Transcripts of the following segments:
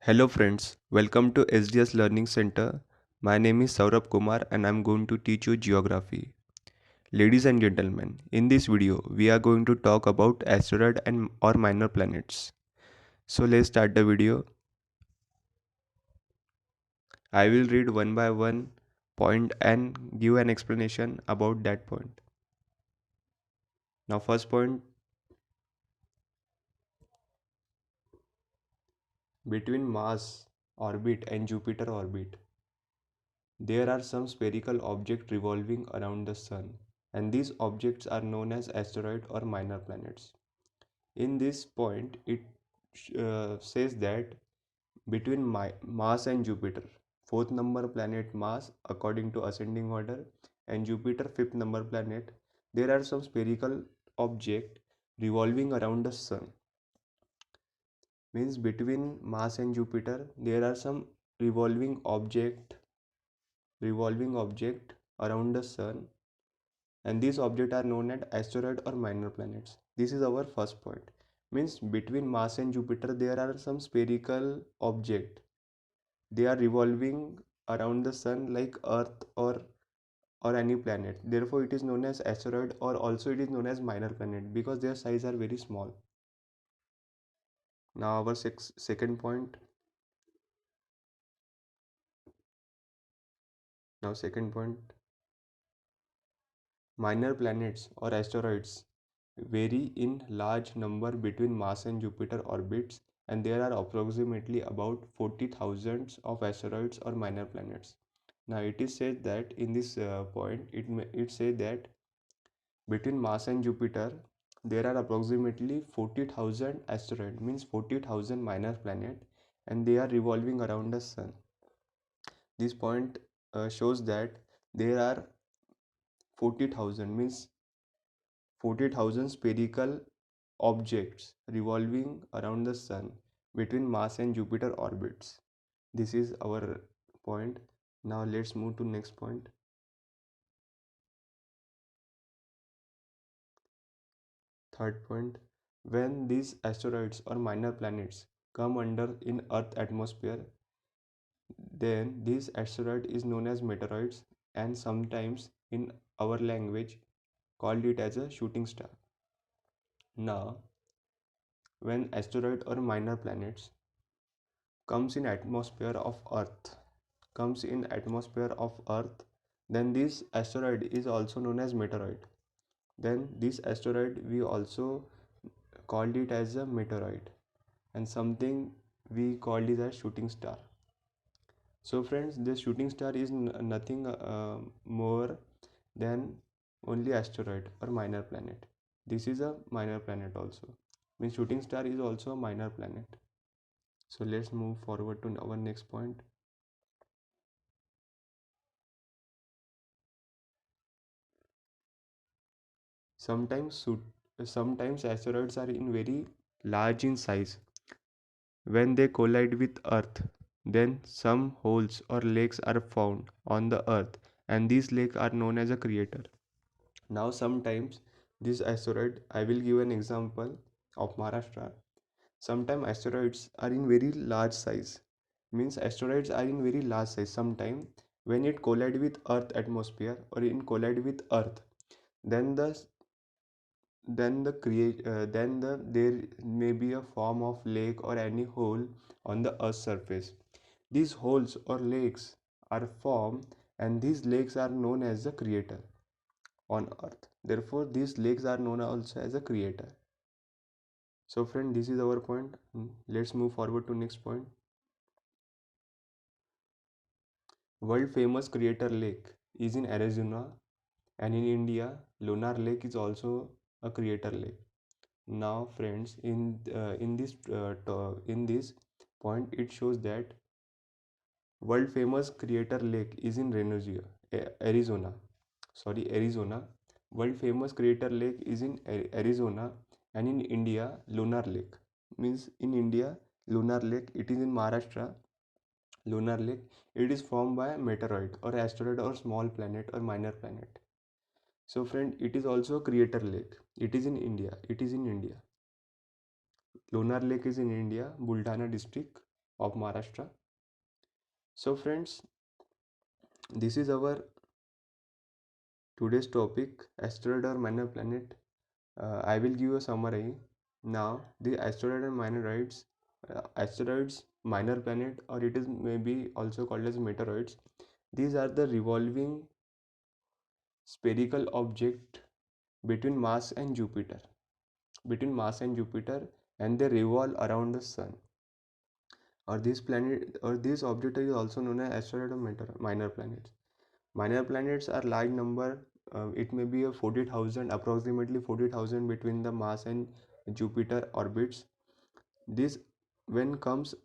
Hello friends, welcome to SDS Learning Center. My name is Saurabh Kumar and I'm going to teach you geography. Ladies and gentlemen, in this video we are going to talk about asteroid and or minor planets. So let's start the video. I will read one by one point and give an explanation about that point. Now first point, between Mars orbit and Jupiter orbit, there are some spherical objects revolving around the sun, and these objects are known as asteroid or minor planets. In this point, it says that between Mars and Jupiter, fourth number planet Mars according to ascending order, and Jupiter, fifth number planet, there are some spherical object revolving around the sun. Means between Mars and Jupiter, there are some revolving object around the sun, and these objects are known as asteroid or minor planets. This is our first point. Means between Mars and Jupiter there are some spherical object. They are revolving around the sun like Earth or any planet. Therefore it is known as asteroid, or also it is known as minor planet because their size are very small. Now our second point. Now second point. Minor planets or asteroids vary in large number between Mars and Jupiter orbits, and there are approximately about 40,000 of asteroids or minor planets. Now it is said that in this point it says that between Mars and Jupiter there are approximately 40,000 asteroids, means 40,000 minor planet, and they are revolving around the sun. This point shows that there are 40,000, means 40,000 spherical objects revolving around the sun between Mars and Jupiter orbits. This is our point. Now let's move to next point. Third point. When these asteroids or minor planets come under in Earth atmosphere, then this asteroid is known as meteoroids, and sometimes in our language called it as a shooting star. Now, when asteroid or minor planets comes in atmosphere of Earth, then this asteroid is also known as meteoroid. Then this asteroid we also called it as a meteoroid, and something we called it as shooting star. So friends, this shooting star is nothing more than only asteroid or minor planet. This is a minor planet also. Means shooting star is also a minor planet. So let's move forward to our next point. Sometimes sometimes asteroids are in very large in size. When they collide with Earth, then some holes or lakes are found on the Earth, and these lakes are known as a crater. Now sometimes this asteroid, I will give an example of Maharashtra. Sometimes asteroids are in very large size. Means asteroids are in very large size. Sometimes when it collide with Earth atmosphere or in collide with Earth, then there may be a form of lake or any hole on the Earth's surface. These holes or lakes are formed, and these lakes are known as the crater on Earth. Therefore these lakes are known also as a crater. So friend, this is our point. Let's move forward to next point. World famous crater lake is in Arizona, and in India Lunar Lake is also a crater lake. Now friends, in this point it shows that world famous crater lake is in Arizona. Sorry, Arizona. World famous crater lake is in Arizona, and in India Lunar Lake. Means in India Lunar Lake, it is in Maharashtra. Lunar Lake, it is formed by meteoroid or asteroid or small planet or minor planet. So friend, it is also a crater lake. It is in India. Lunar Lake is in India, Buldhana district of Maharashtra. So friends, this is our today's topic, asteroid or minor planet. I will give a summary. Now, the asteroid and asteroids, minor planet, or it is maybe also called as meteoroids. These are the revolving spherical object between Mars and Jupiter. Between Mars and Jupiter, and they revolve around the Sun. Or this planet, or this object is also known as asteroid or minor planets. Minor planets are large number. It may be a 40,000, approximately 40,000 between the Mars and Jupiter orbits. This, when comes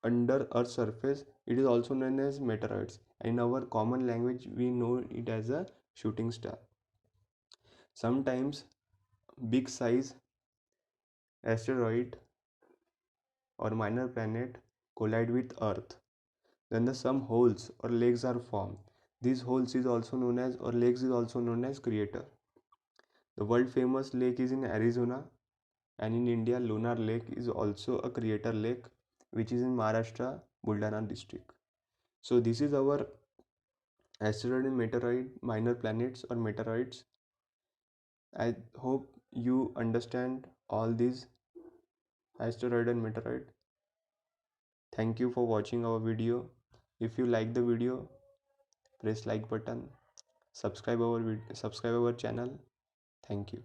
under Earth's surface, it is also known as meteoroids. In our common language, we know it as a shooting star. Sometimes big size asteroid or minor planet collide with Earth. Then the some holes or lakes are formed. These holes is also known as, or lakes is also known as crater. The world famous lake is in Arizona, and in India, Lunar Lake is also a crater lake, which is in Maharashtra, Buldana district. So this is our asteroid and meteoroid, minor planets or meteoroids. I hope you understand all these asteroid and meteoroid. Thank you for watching our video. If you like the video, press like button, subscribe our channel. Thank you.